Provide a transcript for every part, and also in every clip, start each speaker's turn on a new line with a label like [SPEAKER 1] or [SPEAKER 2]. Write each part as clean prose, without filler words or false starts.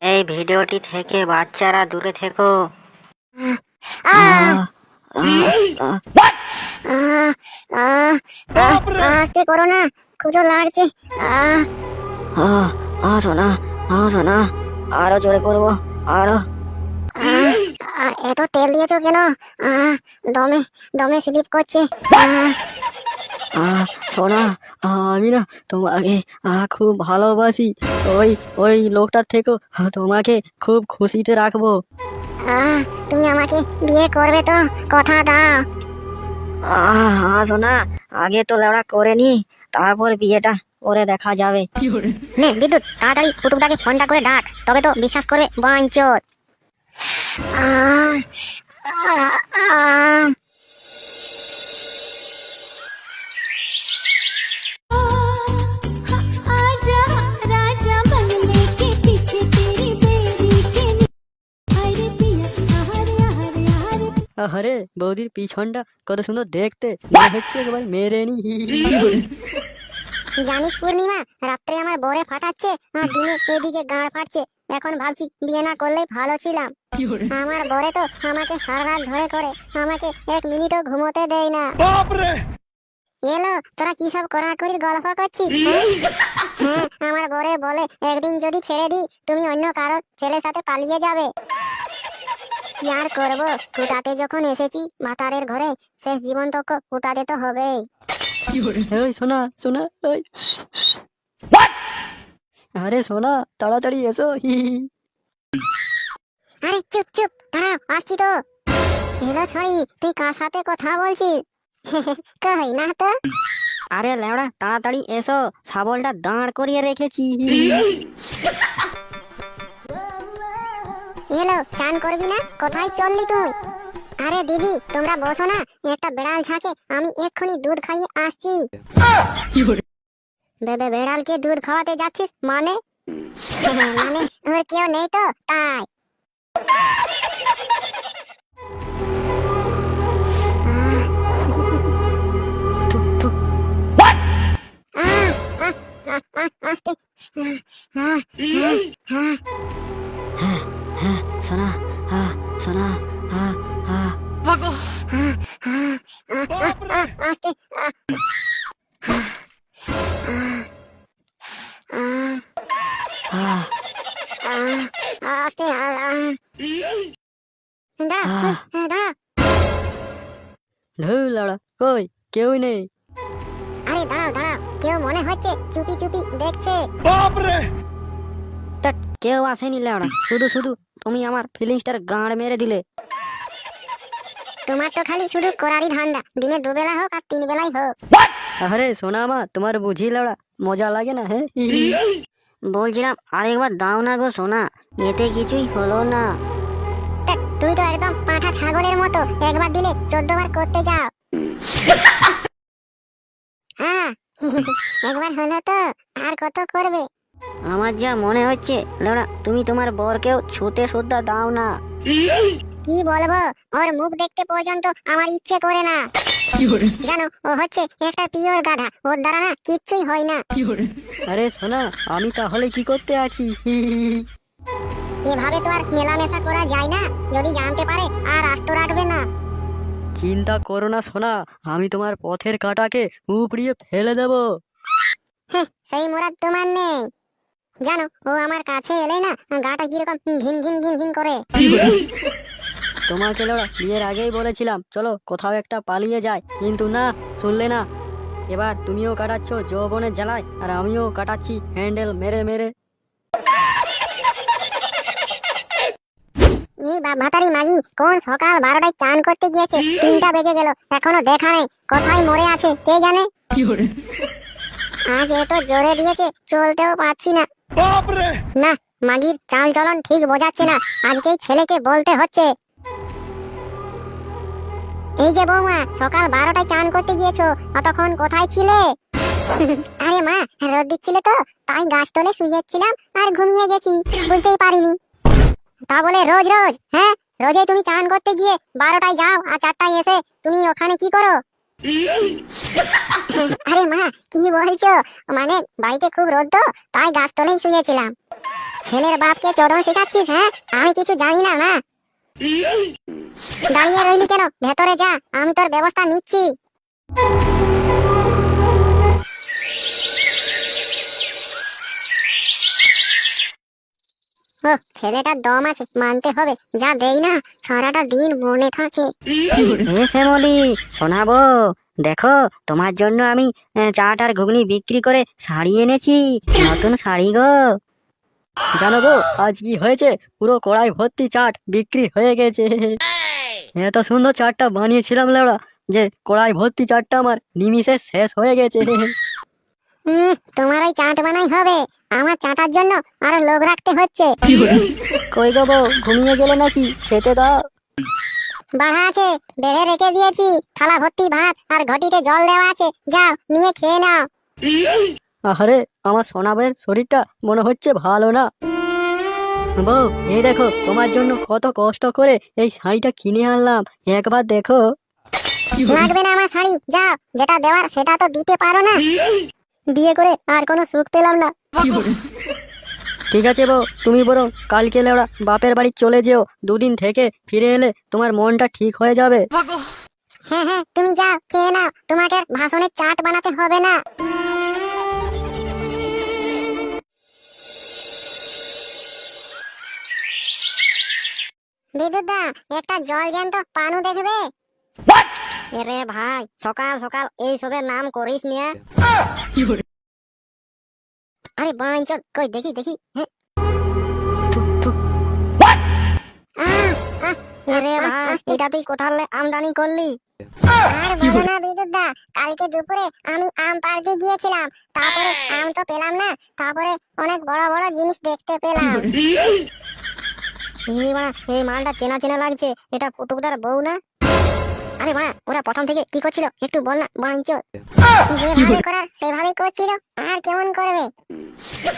[SPEAKER 1] এই ভিডিওটি থেকে বাচ্চারা দূরে থেকো।
[SPEAKER 2] আহ আহ আহ আহ আস্তে করো না, খুব জোর লাগছে। আহ
[SPEAKER 3] আহ সোনা, সোনা, আরো জোরে করবো, আরো।
[SPEAKER 2] আহ এত তেল দিয়েছো কেন? আহ দমে দমে স্লিপ করছে। আহ
[SPEAKER 3] সোনা, আমি না তোমাকে খুব ভালোবাসি। ওই ওই লোকটার থেকেও তোমাকে খুব খুশিতে রাখবো।
[SPEAKER 2] তুমি আমাকে বিয়ে করবে তো? কথা দাও।
[SPEAKER 3] সোনা, আগে তো লেওড়া করে নি, তারপর বিয়েটা করে দেখা যাবে।
[SPEAKER 2] নে বিদ্যুৎ, তাড়াতাড়ি কুটুমটাকে ফোনটা করে ডাক, তবে তো বিশ্বাস করবে বাঞ্চোত। আহ আহ আহ
[SPEAKER 4] आजा राजा बंगले के पीछे तेरी बेड़ी के अरे पिया हरे हरे हरे।
[SPEAKER 3] আরে বৌদির পিছনটা কত সুন্দর দেখতে, মনে হচ্ছে একেবারে মেরে নি।
[SPEAKER 2] জানিস পূর্ণিমা, রাত্রে আমার বরে ফাটাচ্ছে আর দিনে এদিকে গাঁড় ফাটছে। এখন ভাবছি বিয়ে না করলেই ভালো ছিলাম। আমার বরে তো আমাকে সারা রাত ধরে করে, আমাকে এক মিনিটও ঘুমোতে দেয় না। এলো, তোরা কি সব কড়াকড়ির গল্প করছিস? হ্যাঁ, আমার বরে বলে একদিন যদি ছেড়ে দিই তুমি অন্য কারো ছেলের সাথে পালিয়ে যাবে। কি আর করবো, কুটাতে যখন এসেছি ভাতারের ঘরে, শেষ জীবন তো কুটাতে তো হবেই।
[SPEAKER 3] ওই সোনা, সোনা, ওই। আরে সোনা, তাড়াতাড়ি এসো।
[SPEAKER 2] আরে চুপ চুপ, দাঁড়াও, আসছি তো। এলো ছড়ি, তুই কার সাথে কথা বলছিস? কই না তো।
[SPEAKER 3] আরে লেওড়া, তাড়াতাড়ি এসো, শাবলটা দাঁড় করিয়ে রেখেছি।
[SPEAKER 2] এলো, চান করবি না? কোথায় চললি তুই? আরে দিদি, তোমরা বসো না, একটা বেড়াল ছাকে আমি এক্ষুনি দুধ খাইয়ে আসছি। বেড়ালকে দুধ খাওয়াতে যাচ্ছিস মানে? মানে ওর কেউ নেই তো তাই। আস্তে।
[SPEAKER 3] সোনা, সোনা,
[SPEAKER 2] আস্তে। আস্তে। দাঁড়া, দাঁড়া।
[SPEAKER 3] লেওড়া, কই কেউই নেই।
[SPEAKER 2] আরে দাঁড়াও দাঁড়াও, কেউ মনে হচ্ছে চুপি চুপি দেখছে।
[SPEAKER 3] তা কেউ আসেনি লেওড়া, শুধু শুধু তুমি আমার ফিলিংসটার গাঁড় মেরে দিলে।
[SPEAKER 2] তোমার তো খালি শুধু করারই ধান্দা, দিনে দুবেলা হোক আর তিন বেলাই হোক।
[SPEAKER 3] আরে সোনা মা, তোমার বুঝি লেওড়া মজা লাগে না? হ্যাঁ, বলছিলাম আরেকবার দাও না গো সোনা, এতে কিছুই হলো না।
[SPEAKER 2] তুমি তো একদম পাঁঠা ছাগলের মতো, একবার দিলে 14 বার করতে যাও। হ্যাঁ, একবার হলো তো, আর কত করবে?
[SPEAKER 3] আমার যা মনে হচ্ছে লেওড়া, তুমি তোমার বরকেও ছুতে সুদ্ধা দাও না।
[SPEAKER 2] কি বলবো, ওর মুখ দেখতে পর্যন্ত আমার ইচ্ছে করে না। জানো, ও হচ্ছে একটা পিওর গাধা, ওর দ্বারা না কিচ্ছুই হয় না।
[SPEAKER 3] আরে সোনা, আমি তাহলে কি করতে আছি?
[SPEAKER 2] এভাবে তো আর মেলামেশা করা যায় না, যদি জানতে পারে আর আস্ত রাখবে না।
[SPEAKER 3] চিন্তা করো না সোনা, আমি তোমার পথের কাঁটাকে উপড়িয়ে ফেলে দেব।
[SPEAKER 2] সেই মুরাদ তোমার নেই। জানো, ও আমার কাছে এলে না গাটা কিরকম ঘিন ঘিন ঘিন ঘিন করে।
[SPEAKER 3] তোমাকে লেওড়া বিয়ের আগেই বলেছিলাম চলো কোথাও একটা পালিয়ে যায়, কিন্তু না, শুনলে না। এবার তুমিও কাটাচ্ছ যৌবনের জ্বালায়, আর আমিও কাটাচ্ছি হ্যান্ডেল মেরে মেরে।
[SPEAKER 2] এই ভাতারি মাগি কোন সকাল 12টায় চান করতে গিয়েছে, 3টা বেজে গেল, এখনো দেখা নেই। কোথায় মরে আছে কে জানে। আজ এত জোরে দিয়েছে চলতেও পারছি না। না, মাগির চাল চলন ঠিক বোঝাচ্ছে না, আজকেই ছেলেকে বলতে হচ্ছে। এই যে বৌমা, সকাল 12টায় চান করতে গিয়েছো, অতক্ষণ কোথায় ছিলে? আরে মা, রোদ দিচ্ছিলে তো, তাই গাছতলে শুয়েছিলাম আর ঘুমিয়ে গেছি, বুঝতেই পারিনি। তা বলে রোজ রোজ, হ্যাঁ, রোজে তুমি চান করতে গিয়ে 12টায় যাও আর 4টায় এসে তুমি ওখানে কি করো? আরে মা, কি বলছো? মানে বাড়িতে খুব রোদ তো, তাই গাছতলেই শুয়েছিলাম। ছেলের বাপকে চোদন শেখাচ্ছিস? হ্যাঁ, আমি কিছু জানি না না। দাঁড়িয়ে রইলি কেন? ভেতরে যা, আমি তোর ব্যবস্থা নিচ্ছি। ও, ছেলেটার দম আছে, মানতে হবে। যা দেই না, সারাটা দিন মনে থাকে।
[SPEAKER 1] এ শ্যামলি, শোনাবো, দেখো তোমার জন্য আমি চাট আর ঘুগনি বিক্রি করে শাড়ি এনেছি, নতুন শাড়ি গো।
[SPEAKER 3] জানো গো, আজ কি হয়েছে? পুরো কড়াই ভর্তি চাট বিক্রি হয়ে গেছে। এত সুন্দর চাটটা বানিয়েছিলাম লেওড়া, যে কড়াই ভর্তি চাটটা আমার নিমিষে শেষ হয়ে গেছে।
[SPEAKER 2] তোমার ওই চাট বানাই হবে, আমার চাটার জন্য আরো লোক রাখতে হচ্ছে।
[SPEAKER 3] কই গো বউ, ঘুমিয়ে গেলে নাকি? খেতে দাও।
[SPEAKER 2] বাড়া আছে, বেড়ে রেখে দিয়েছি। থালা ভর্তি ভাত আর ঘটিতে জল দেওয়া আছে, যাও নিয়ে খেয়ে নাও।
[SPEAKER 3] আরে, আমার সোনাবের শরীরটা মনে হচ্ছে ভালো না। বউ, এই দেখো, তোমার জন্য কত কষ্ট করে এই শাড়িটা কিনে আনলাম, একবার দেখো।
[SPEAKER 2] লাগবে না আমার শাড়ি, যাও। যেটা দেওয়ার সেটা তো দিতে পারো না। বিয়ে করে আর কোনো সুখ পেলাম না।
[SPEAKER 3] ঠিক আছে বউ, তুমি বরং কালকে লেওড়া বাপের বাড়ি চলে যেও, দুদিন থেকে ফিরে এলে তোমার মনটা ঠিক হয়ে যাবে।
[SPEAKER 2] হ্যাঁ হ্যাঁ, তুমি যাও, খেয়ে নাও। তোমাকে আর ভাষণের চাট বানাতে হবে না। বিদ্যুৎদা, একটা জল জ্যান্ত পানু দেখবে? এরে ভাই, সকাল সকাল এইসবের নাম করিস নিয়ে। আরে বাঞ্চল, কই দেখি দেখি। হ্যাঁ, এরে ভাই, এটা তুই কোথালে আমদানি করলি? আর বলো না বিদ্যুৎদা, কালকে দুপুরে আমি আম পাড়তে গিয়েছিলাম, তারপরে আম তো পেলাম না, তারপরে অনেক বড় বড় জিনিস দেখতে পেলাম। এই মালটা চেনা চেনা লাগছে, এটা পুটুকদার বউ না? আরে মা, ওরা প্রথম থেকে কি করছিল একটু বল না বাঞ্চল। যেভাবে করার সেভাবেই করছিল, আর কেমন করবে?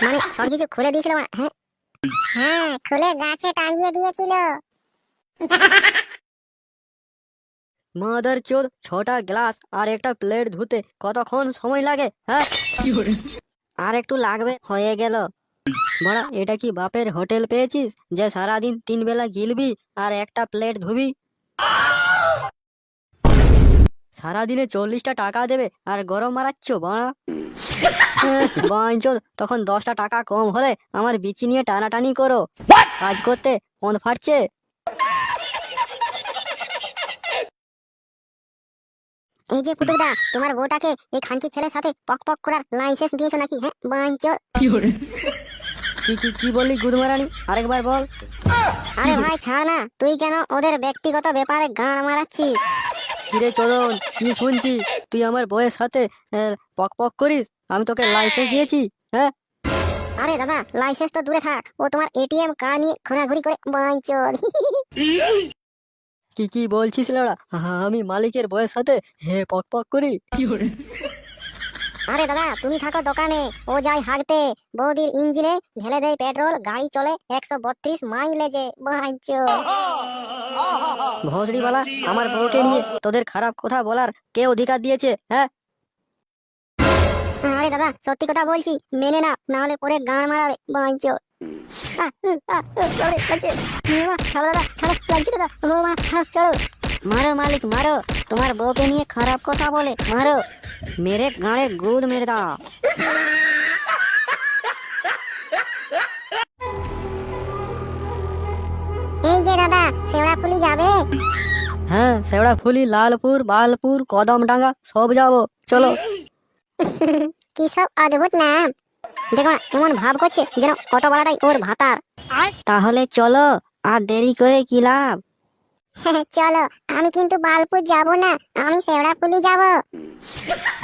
[SPEAKER 2] মানে সবকিছু খুলে দিয়েছিল মা? হ্যাঁ হ্যাঁ, খুলে গাছে টাঙিয়ে দিয়েছিল।
[SPEAKER 3] মাদার চোদ, 6টা গ্লাস আর একটা প্লেট ধুতে কতক্ষণ সময় লাগে? হ্যাঁ,
[SPEAKER 1] আর একটু লাগবে, হয়ে গেল।
[SPEAKER 3] বড়া, এটা কি বাপের হোটেল পেয়েছিস যে সারাদিন 3 বেলা গিলবি আর একটা প্লেট ধুবি? সারাদিনে 40টা টাকা দেবে আর গরম মারাচ্ছ বাড়া। বাঞ্চোদ, তখন 10টা টাকা কম হলে আমার বিচি নিয়ে টানাটানি করো, কাজ করতে পথ ফাটছে।
[SPEAKER 2] এই যে পুটুকদা, তোমার বউটাকে এই খানকির ছেলের সাথে পক পক করার লাইসেন্স দিয়েছো নাকি? হ্যাঁ বাঞ্চল।
[SPEAKER 3] কি কি কি বললি গুদমারানি? আরেকবার বল।
[SPEAKER 2] আরে ভাই ছাড় না, তুই কেন ওদের ব্যক্তিগত ব্যাপারে গাঁড় মারাচ্ছিস?
[SPEAKER 3] কিরে চোদন, কি শুনছি? তুই আমার বউয়ের সাথে পক পক করিস? আমি তোকে লাইসেন্স দিয়েছি? হ্যাঁ,
[SPEAKER 2] আরে দাদা, লাইসেন্স তো দূরে থাক, ও তোমার এটিএম কার্ড নিয়ে ঘোরাঘুরি করে বাঞ্চল।
[SPEAKER 3] কি কি বলছিস লড়া? আমি মালিকের বউয়ের সাথে পক পক করি?
[SPEAKER 2] আরে দাদা, তুমি থাকো দোকানে, ও যায় হাগতে, বৌদির ইঞ্জিনে ঢেলে দেয় পেট্রোল, গাড়ি চলে 132 মাইলেজে বাঞ্চল।
[SPEAKER 3] ভোসড়িওয়ালা, আমার বউকে নিয়ে তোদের খারাপ কথা বলার কে অধিকার দিয়েছে? হ্যাঁ,
[SPEAKER 2] আরে দাদা, সত্যি কথা বলছি, মেনে না, না হলে পরে গাঁড় মারাবে বাঞ্চল। ছাড়ো দাদা, ছাড়ো, লাগছে দাদা, বৌমা ছাড়ো, চলো।
[SPEAKER 1] মারো মালিক, মারো, তোমার বউকে নিয়ে খারাপ কথা বলে মারো, মেরে গাঁড়ে গুদ মেরে দাও।
[SPEAKER 2] এই যে দাদা, শেওড়াফুলি যাবে?
[SPEAKER 3] হ্যাঁ, শেওড়াফুলি, লালপুর, বালপুর, কদমডাঙ্গা সব যাবো, চলো।
[SPEAKER 2] কি সব অদ্ভুত নাম। দেখো না, এমন ভাব করছে যেন অটোওয়ালাটাই ওর ভাতার।
[SPEAKER 1] তাহলে চলো, আর দেরি করে কি লাভ?
[SPEAKER 2] চলো, আমি কিন্তু বালপুর যাব না, আমি শেওড়াফুলি যাব।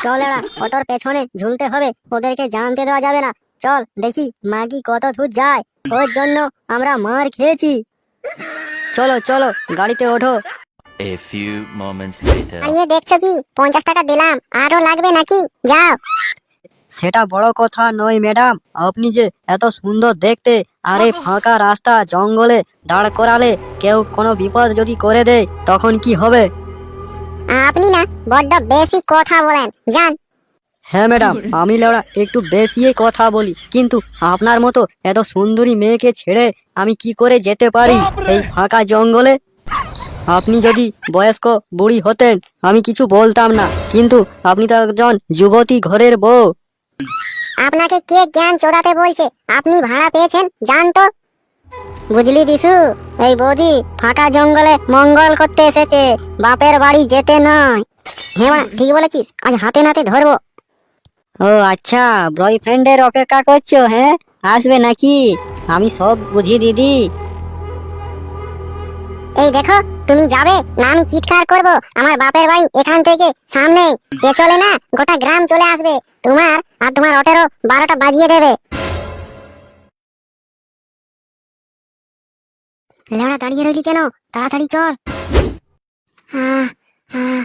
[SPEAKER 3] চল এরা, অটোর পেছনে ঝুলতে হবে, ওদেরকে জানতে দেওয়া যাবে না। চল দেখি মাগি কত দূর যায়, ওর জন্য আমরা মার খেয়েছি। চলো চলো, গাড়িতে ওঠো।
[SPEAKER 5] A few moments later.
[SPEAKER 2] দাঁড়িয়ে দেখছো কি? 50 টাকা দিলাম, আরো লাগবে নাকি? যাও।
[SPEAKER 3] সেটা বড় কথা নয় ম্যাডাম, আপনি যে এত সুন্দর দেখতে, আর এই ফাঁকা রাস্তা জঙ্গলে দাঁড় করালে কেউ কোনো বিপদ যদি করে দেয় তখন কি হবে?
[SPEAKER 2] আপনি না বড্ড বেশি কথা বলেন, যান।
[SPEAKER 3] হ্যাঁ ম্যাডাম, আমি লেওড়া একটু বেশি কথা বলি, কিন্তু আপনার মতো এত সুন্দরী মেয়েকে ছেড়ে আমি কি করে যেতে পারি এই ফাঁকা জঙ্গলে? আপনি যদি বয়স্ক বুড়ি হতেন আমি কিছু বলতাম না, কিন্তু আপনি তো একজন যুবতী ঘরের বউ।
[SPEAKER 2] আপনাকে কে জ্ঞান চোদাতে বলছে? আপনি ভাড়া পেয়েছেন, যান তো।
[SPEAKER 3] বুঝলি বিশু, এই বৌদি ফাঁকা জঙ্গলে মঙ্গল করতে এসেছে, বাপের বাড়ি যেতে নয়।
[SPEAKER 2] হ্যাঁ বাড়া, ঠিক বলেছিস, আজ হাতে নাতে ধরবো।
[SPEAKER 1] ও আচ্ছা, বয়ফ্রেন্ডের অপেক্ষা করছো? হ্যাঁ, আসবে নাকি? আমি সব বুঝি দিদি।
[SPEAKER 2] এই দেখো, তুমি যাবে না আমি চিৎকার করব। আমার বাপের বাড়ি এখান থেকে সামনে, যে চলে না গোটা গ্রাম চলে আসবে। তোমার আর তোমার অটেরও 12টা বাজিয়ে দেবে। লেওড়া দাঁড়িয়ে রইলি কেন? তাড়াতাড়ি চল। আহ, আহ,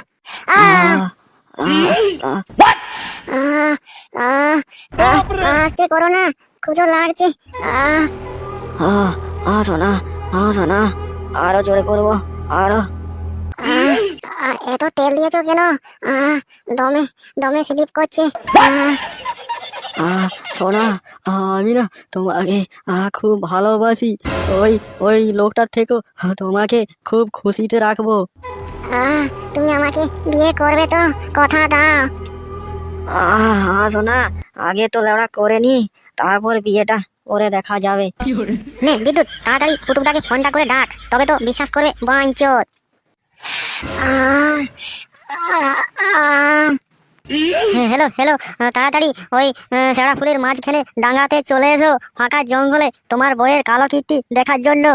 [SPEAKER 2] আহ, আহ, আহ, আহ, আস্তে করো না, খুব জোর লাগছে।
[SPEAKER 1] শোনা, শোনা, আরো জোরে করবো, আরো।
[SPEAKER 2] এত তেল দিয়েছো কেন? দমে দমে স্লিপ করছে।
[SPEAKER 3] সোনা, আমি না তোমাকে খুব ভালোবাসি। ওই ওই লোকটার থেকেও তোমাকে খুব খুশিতে রাখবো।
[SPEAKER 2] তুমি আমাকে বিয়ে করবে তো? কথা দাও।
[SPEAKER 1] শোনা, আগে তো লেওড়া করে নি, তারপর বিয়েটা করে দেখা যাবে।
[SPEAKER 2] নে বিদ্যুৎ, তাড়াতাড়ি কুটুমটাকে ফোনটা করে ডাক, তবে তো বিশ্বাস করবে বাঞ্চোত।
[SPEAKER 3] হ্যাঁ, হ্যালো হ্যালো, তাড়াতাড়ি ওই শেওড়া ফুলের মাঝখানে ডাঙ্গাতে চলে এসো, ফাঁকা জঙ্গলে তোমার বইয়ের কালো কীর্তি দেখার জন্য।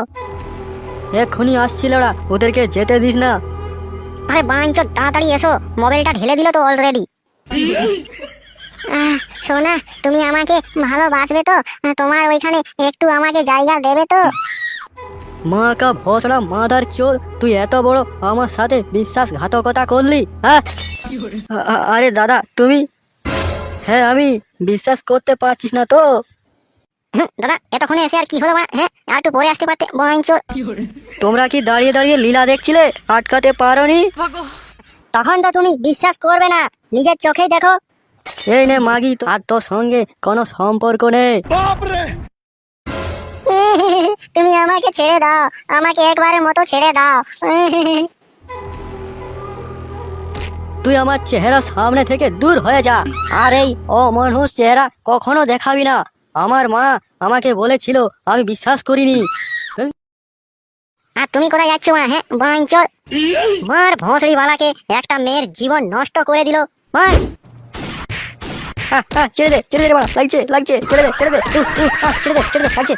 [SPEAKER 3] এক্ষুনি আসছিল ওরা, ওদেরকে যেতে দিস না।
[SPEAKER 2] আরে বাঞ্চোত, তাড়াতাড়ি এসো, মোবাইলটা ঢেলে দিল তো অলরেডি। সোনা, তুমি আমাকে ভালোবাসবে তো? তোমার ওইখানে একটু আমাকে জায়গা দেবে তো?
[SPEAKER 3] মা কা ভসড়া মাদার চোর, তুই এত বড় আমার সাথে বিশ্বাসঘাতকতা করলি? হ্যাঁ, আরে দাদা তুমি? হ্যাঁ, আমি বিশ্বাস করতে পারছিস না তো?
[SPEAKER 2] দাদা, এতক্ষণে এসে আর কি হলো? হ্যাঁ, আর একটু পরে আসতে পারতে বাঞ্চোত।
[SPEAKER 3] তোমরা কি দাঁড়িয়ে দাঁড়িয়ে লীলা দেখছিলে? আটকাতে পারোনি?
[SPEAKER 2] তখন তো তুমি বিশ্বাস করবে না, নিজের চোখেই দেখো।
[SPEAKER 3] এই নে মাগি, আর তোর সঙ্গে কোনো সম্পর্ক নেই।
[SPEAKER 2] তুমি আমাকে ছেড়ে দাও, আমাকে একবারের মতো ছেড়ে দাও।
[SPEAKER 3] তুই আমার চেহারা সামনে থেকে দূর হয়ে যা, আর এই অমানুষ চেহারা কখনো দেখাবি না। আমার মা আমাকে বলেছিল, আমি বিশ্বাস করিনি।
[SPEAKER 2] আর তুমি কোথায় যাচ্ছ মা? হ্যাঁ বাঞ্চোত, মার ভোঁসড়ি বালাকে, একটা মেয়ের জীবন নষ্ট করে দিল। মার।
[SPEAKER 3] ছেড়ে দে বাড়া, লাগছে লাগছে, ছেড়ে দে ছেড়ে দে, ছেড়ে দে, লাগছে।